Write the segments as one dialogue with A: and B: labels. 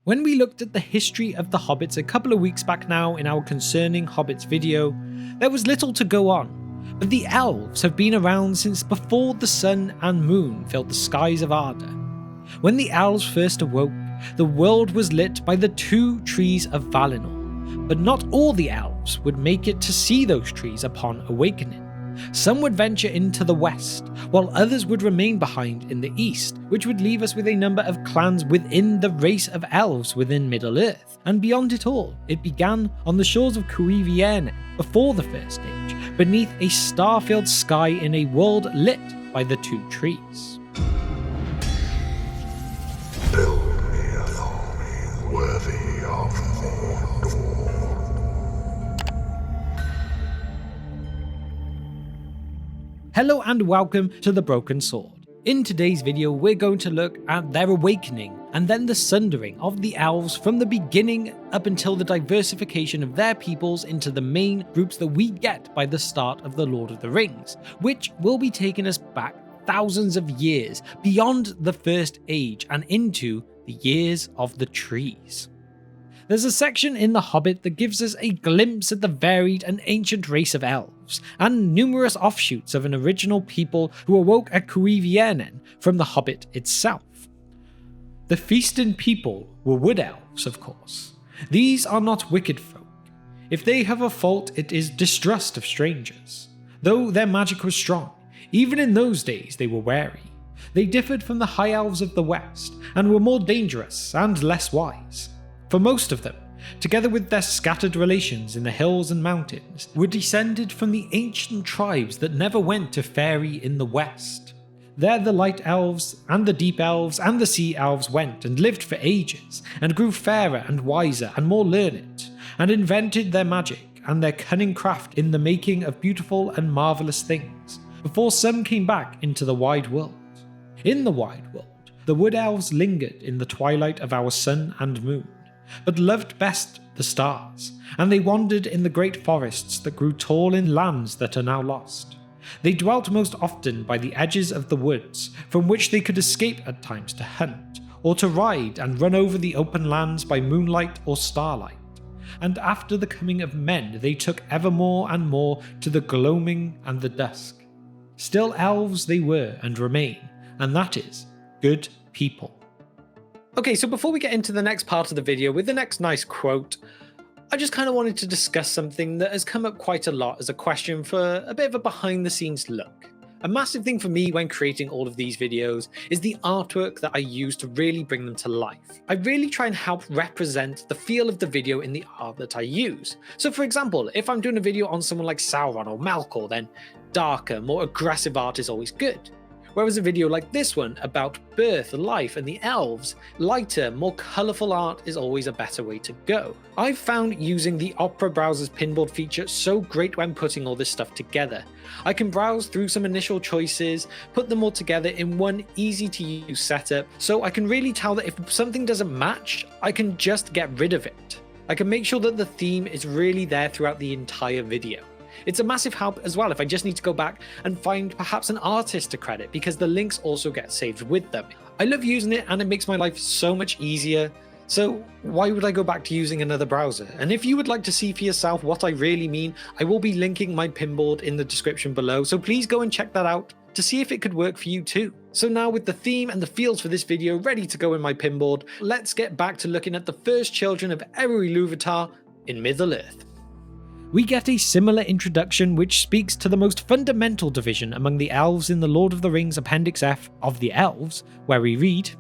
A: When we looked at the history of the hobbits a couple of weeks back now in our Concerning Hobbits video, there was little to go on, but the elves have been around since before the sun and moon filled the skies of Arda. When the elves first awoke, the world was lit by the 2 trees of Valinor, but not all the elves would make it to see those trees upon awakening. Some would venture into the west, while others would remain behind in the east, which would leave us with a number of clans within the race of elves within Middle-earth. And beyond it all, it began on the shores of QotD before the First Age, beneath a star-filled sky in a world lit by the 2 trees.
B: Build me a home worthy of Mordor.
A: Hello and welcome to The Broken Sword. In today's video we're going to look at their awakening and then the sundering of the elves from the beginning up until the diversification of their peoples into the main groups that we get by the start of The Lord of the Rings, which will be taking us back thousands of years beyond the First Age and into the years of the trees. There's a section in The Hobbit that gives us a glimpse at the varied and ancient race of elves, and numerous offshoots of an original people who awoke at Cuiviénen from The Hobbit itself. The feasting people were wood elves, of course. These are not wicked folk. If they have a fault, it is distrust of strangers. Though their magic was strong, even in those days they were wary. They differed from the high elves of the west, and were more dangerous and less wise. For most of them, together with their scattered relations in the hills and mountains, were descended from the ancient tribes that never went to ferry in the west. There the light elves, and the deep elves, and the sea elves went and lived for ages, and grew fairer and wiser and more learned, and invented their magic and their cunning craft in the making of beautiful and marvellous things, before some came back into the wide world. In the wide world, the wood elves lingered in the twilight of our sun and moon, but loved best the stars, and they wandered in the great forests that grew tall in lands that are now lost. They dwelt most often by the edges of the woods, from which they could escape at times to hunt, or to ride and run over the open lands by moonlight or starlight. And after the coming of men, they took ever more and more to the gloaming and the dusk. Still elves they were and remain, and that is good people. Okay, so before we get into the next part of the video with the next nice quote, I just kind of wanted to discuss something that has come up quite a lot as a question for a bit of a behind the scenes look. A massive thing for me when creating all of these videos is the artwork that I use to really bring them to life. I really try and help represent the feel of the video in the art that I use. So for example, if I'm doing a video on someone like Sauron or Melkor, then darker, more aggressive art is always good. Whereas a video like this one about birth, life, and the elves, lighter, more colourful art is always a better way to go. I've found using the Opera browser's pinboard feature so great when putting all this stuff together. I can browse through some initial choices, put them all together in one easy to use setup, so I can really tell that if something doesn't match, I can just get rid of it. I can make sure that the theme is really there throughout the entire video. It's a massive help as well if I just need to go back and find perhaps an artist to credit, because the links also get saved with them. I love using it and it makes my life so much easier, so why would I go back to using another browser? And if you would like to see for yourself what I really mean, I will be linking my pinboard in the description below, so please go and check that out to see if it could work for you too. So now with the theme and the feels for this video ready to go in my pinboard, let's get back to looking at the first children of Eru Illuvatar in Middle-earth. We get a similar introduction which speaks to the most fundamental division among the elves in The Lord of the Rings Appendix F of the Elves, where we read,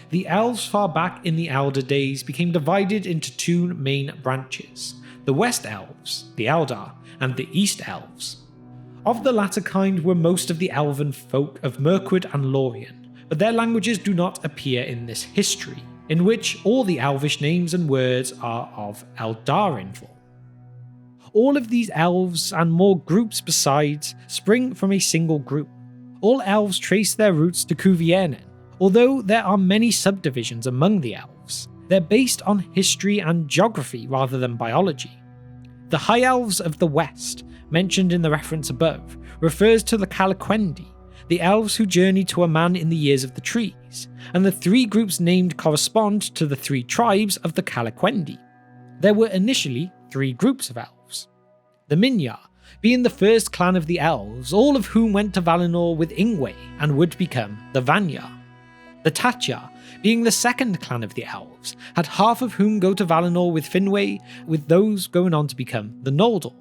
A: "The elves far back in the elder days became divided into 2 main branches, the West Elves, the Eldar, and the East Elves. Of the latter kind were most of the elven folk of Mirkwood and Lorien, but their languages do not appear in this history, in which all the elvish names and words are of Eldarin form. All of these elves, and more groups besides, spring from a single group. All elves trace their roots to Cuiviénen. Although there are many subdivisions among the elves, they're based on history and geography rather than biology. The High Elves of the West, mentioned in the reference above, refers to the Calaquendi, the elves who journey to a man in the years of the trees, these, and the 3 groups named correspond to the 3 tribes of the Calaquendi. There were initially 3 groups of elves. The Minyar being the first clan of the elves, all of whom went to Valinor with Ingwe and would become the Vanyar. The Tatyar being the second clan of the elves, had half of whom go to Valinor with Finwë, with those going on to become the Noldor,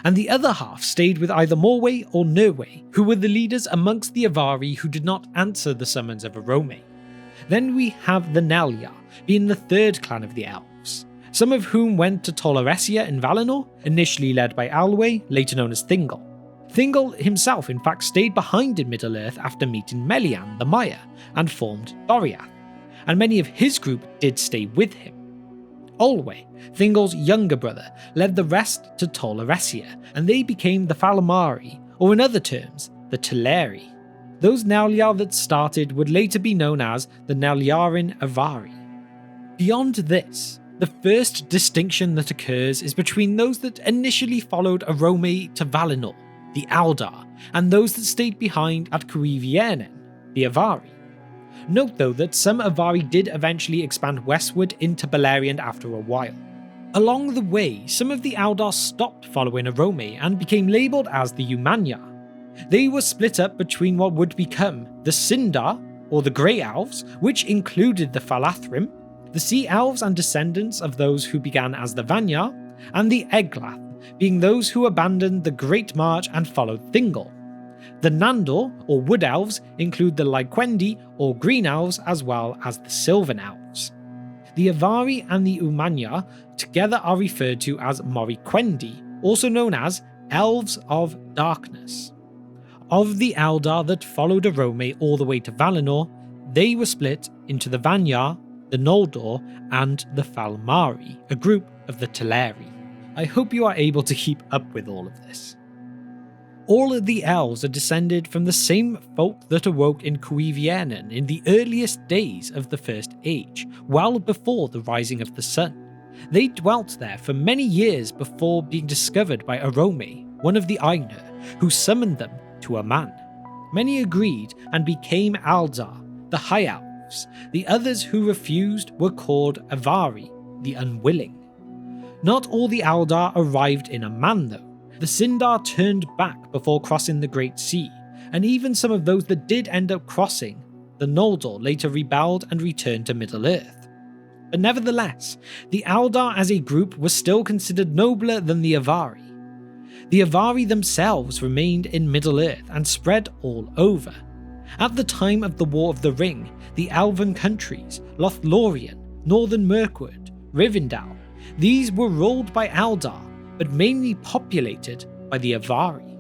A: and the other half stayed with either Morwë or Nerwë, who were the leaders amongst the Avari who did not answer the summons of Arome. Then we have the Nelyar, being the third clan of the elves, some of whom went to Tol Eressëa in Valinor, initially led by Alwë, later known as Thingol. Thingol himself in fact stayed behind in Middle-earth after meeting Melian the Mire and formed Doriath, and many of his group did stay with him. Olwë, Thingol's younger brother, led the rest to Tol Eressëa, and they became the Falmari, or in other terms, the Teleri. Those Nelyar that started would later be known as the Nelyarin Avari. Beyond this, the first distinction that occurs is between those that initially followed Arome to Valinor, the Aldar, and those that stayed behind at Cuiviénen, the Avari. Note though that some Avari did eventually expand westward into Beleriand after a while. Along the way, some of the Aldar stopped following Arome and became labelled as the Umanyar. They were split up between what would become the Sindar, or the Grey Elves, which included the Falathrim, the Sea Elves and descendants of those who began as the Vanyar, and the Eglath, being those who abandoned the Great March and followed Thingol. The Nandor, or Wood Elves, include the Lyquendi, or Green Elves, as well as the Sylvan Elves. The Avari and the Umanyar together are referred to as Moriquendi, also known as Elves of Darkness. Of the Aldar that followed Arome all the way to Valinor, they were split into the Vanyar, the Noldor, and the Falmari, a group of the Teleri. I hope you are able to keep up with all of this. All of the elves are descended from the same folk that awoke in Cuiviénen in the earliest days of the First Age, well before the rising of the sun. They dwelt there for many years before being discovered by Arome, one of the Ainur, who summoned them to a man. Many agreed and became Aldar, the High Elves. The others who refused were called Avari, the Unwilling. Not all the Aldar arrived in a man though. The Sindar turned back before crossing the Great Sea, and even some of those that did end up crossing, the Noldor later rebelled and returned to Middle-earth. But nevertheless, the Aldar as a group was still considered nobler than the Avari. The Avari themselves remained in Middle-earth and spread all over. At the time of the War of the Ring, the Elven countries, Lothlorien, Northern Mirkwood, Rivendell, these were ruled by Aldar, but mainly populated by the Avari.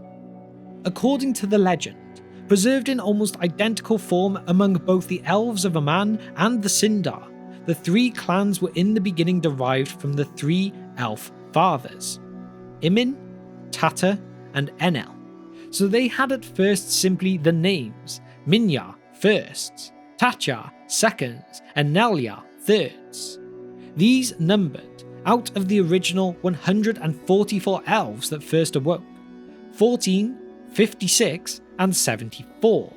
A: According to the legend, preserved in almost identical form among both the Elves of Aman and the Sindar, the 3 clans were in the beginning derived from the 3 elf fathers, Imin, Tatyar, and Enel, so they had at first simply the names Minyar firsts, Tatyar seconds, and Nelyar thirds. These numbered, out of the original 144 elves that first awoke, 14, 56, and 74,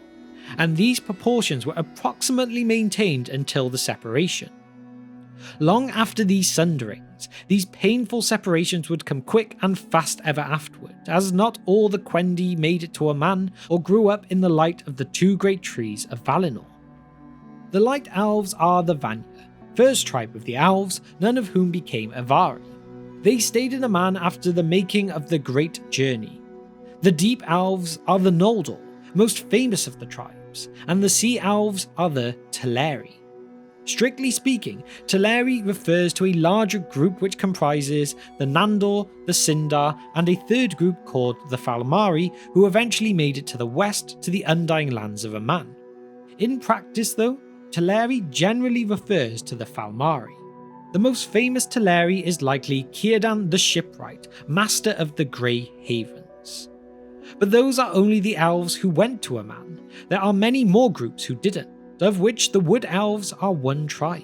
A: and these proportions were approximately maintained until the separation. Long after these sunderings, these painful separations would come quick and fast ever afterward, as not all the Quendi made it to a man or grew up in the light of the 2 great trees of Valinor. The Light Elves are the Vanyar, first tribe of the Elves, none of whom became Avari. They stayed in Aman after the making of the Great Journey. The Deep Elves are the Noldor, most famous of the tribes, and the Sea Elves are the Teleri. Strictly speaking, Teleri refers to a larger group which comprises the Nandor, the Sindar, and a third group called the Falmari, who eventually made it to the west to the Undying Lands of Aman. In practice though, Teleri generally refers to the Falmari. The most famous Teleri is likely Círdan the Shipwright, master of the Grey Havens. But those are only the elves who went to Aman. There are many more groups who didn't, of which the Wood Elves are one tribe.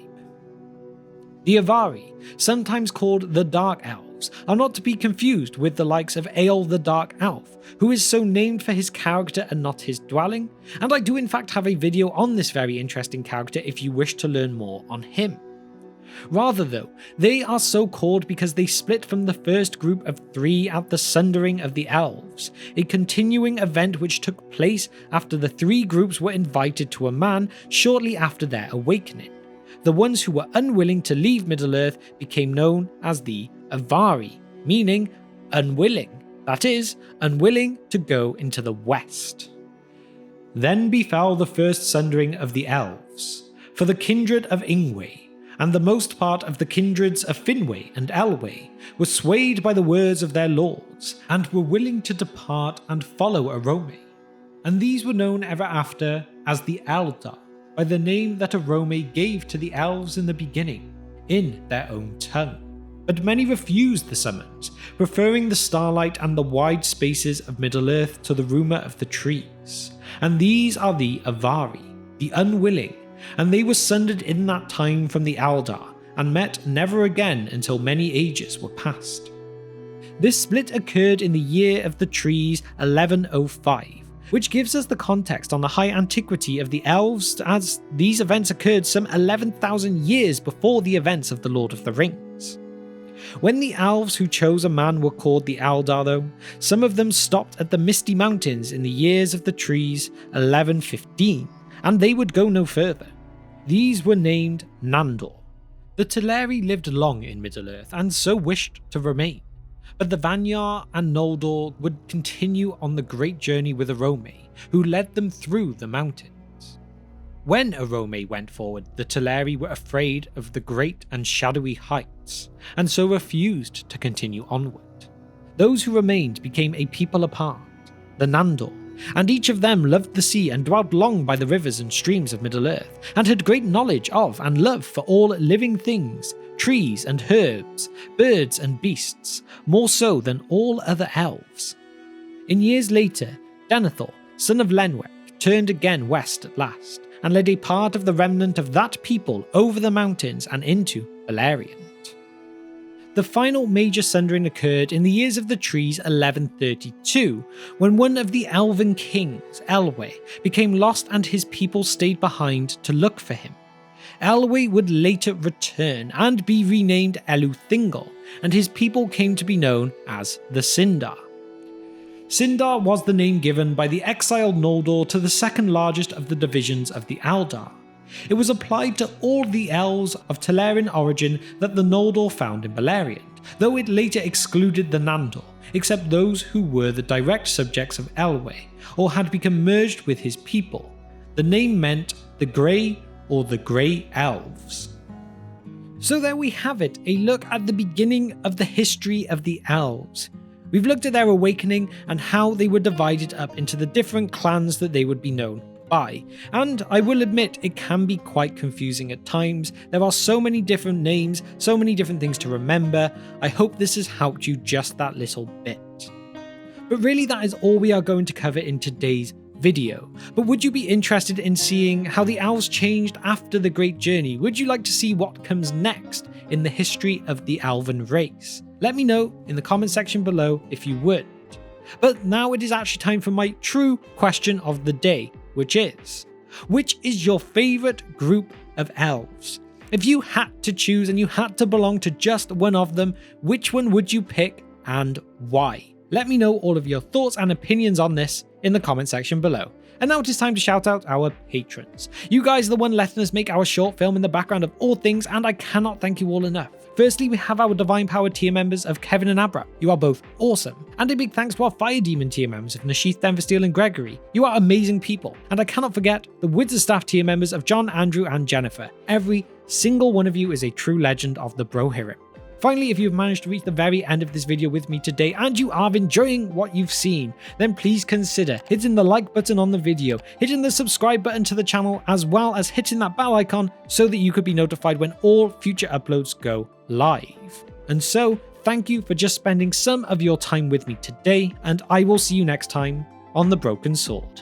A: The Avari, sometimes called the Dark Elves, Elves are not to be confused with the likes of Eöl the Dark Elf, who is so named for his character and not his dwelling, and I do in fact have a video on this very interesting character if you wish to learn more on him. Rather though, they are so called because they split from the first group of 3 at the Sundering of the Elves, a continuing event which took place after the 3 groups were invited to a man shortly after their awakening. The ones who were unwilling to leave Middle-earth became known as the Avari, meaning unwilling, that is, unwilling to go into the west. Then befell the first sundering of the Elves, for the kindred of Ingwe, and the most part of the kindreds of Finwë and Elwë were swayed by the words of their lords, and were willing to depart and follow Arome. And these were known ever after as the Eldar, by the name that Arome gave to the elves in the beginning, in their own tongue. But many refused the summons, preferring the starlight and the wide spaces of Middle-earth to the rumour of the trees. And these are the Avari, the unwilling, and they were sundered in that time from the Eldar, and met never again until many ages were past. This split occurred in the year of the trees 1105, which gives us the context on the high antiquity of the Elves, as these events occurred some 11,000 years before the events of the Lord of the Rings. When the Elves who chose a man were called the Eldar though, some of them stopped at the Misty Mountains in the years of the trees 1115, and they would go no further. These were named Nandor. The Teleri lived long in Middle-earth and so wished to remain, but the Vanyar and Noldor would continue on the great journey with Arome, who led them through the mountains. When Arome went forward, the Teleri were afraid of the great and shadowy heights, and so refused to continue onward. Those who remained became a people apart, the Nandor, and each of them loved the sea and dwelt long by the rivers and streams of Middle-earth, and had great knowledge of and love for all living things, trees and herbs, birds and beasts, more so than all other elves. In years later, Denethor, son of Lenwek, turned again west at last, and led a part of the remnant of that people over the mountains and into Beleriand. The final major sundering occurred in the years of the trees 1132, when one of the elven kings, Elwë, became lost and his people stayed behind to look for him. Elwë would later return and be renamed Eleuthingol, and his people came to be known as the Sindar. Sindar was the name given by the exiled Noldor to the second largest of the divisions of the Eldar. It was applied to all the elves of Telerian origin that the Noldor found in Beleriand, though it later excluded the Nandor, except those who were the direct subjects of Elwë, or had become merged with his people. The name meant the Grey or the Grey Elves. So there we have it, a look at the beginning of the history of the Elves. We've looked at their awakening and how they were divided up into the different clans that they would be known by, and I will admit it can be quite confusing at times. There are so many different names, so many different things to remember. I hope this has helped you just that little bit. But really that is all we are going to cover in today's video. But would you be interested in seeing how the elves changed after the Great Journey? Would you like to see what comes next in the history of the elven race? Let me know in the comment section below if you would. But now it is actually time for my true question of the day, which is your favourite group of elves? If you had to choose and you had to belong to just one of them, which one would you pick and why? Let me know all of your thoughts and opinions on this in the comment section below. And now it is time to shout out our patrons. You guys are the one letting us make our short film in the background of all things, and I cannot thank you all enough. Firstly, we have our Divine Power tier members of Kevin and Abra. You are both awesome. And a big thanks to our Fire Demon tier members of Nashith, Denversteel and Gregory. You are amazing people. And I cannot forget the Wizard Staff tier members of John, Andrew and Jennifer. Every single one of you is a true legend of the Brohirrim. Finally, if you've managed to reach the very end of this video with me today and you are enjoying what you've seen, then please consider hitting the like button on the video, hitting the subscribe button to the channel, as well as hitting that bell icon so that you could be notified when all future uploads go live. And so, thank you for just spending some of your time with me today, and I will see you next time on The Broken Sword.